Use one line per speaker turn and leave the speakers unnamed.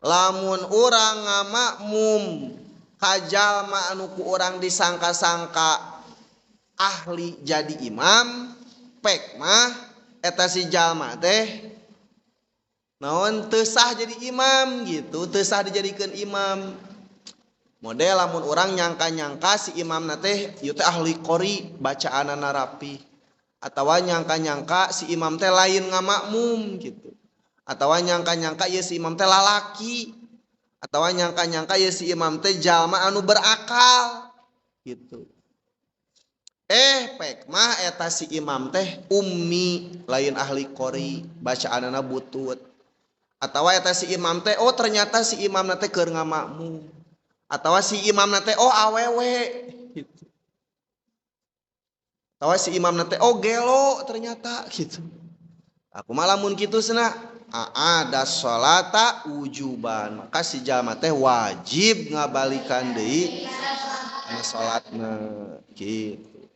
lamun urang ngamakmum kajalma anu ku urang disangka-sangka ahli jadi imam pek mah eta si jalma teh naon teu sah jadi imam gitu, teu sah dijadikeun imam. Model lamun urang nyangka-nyangka si imamna teh ieu teh ahli qori bacaanana rapi, atawa nyangka-nyangka si imam teh lain ngamakmum gitu, atawa nyangka-nyangka ieu si imam teh lalaki, atawa nyangka-nyangka ieu si imam teh jalma anu berakal gitu. Pek mah eta si imam teh ummi lain ahli qori bacaanana butut, atawa eta si imam teh ternyata si imamna teh keur ngamakmum, atawa si imamna teh awewe gitu. Atawa si imamna teh gelo ternyata gitu. Aku malamun kitu cenah ada sholata wujuban, maka si jalma teh wajib ngabalikan deui kana salatna gitu.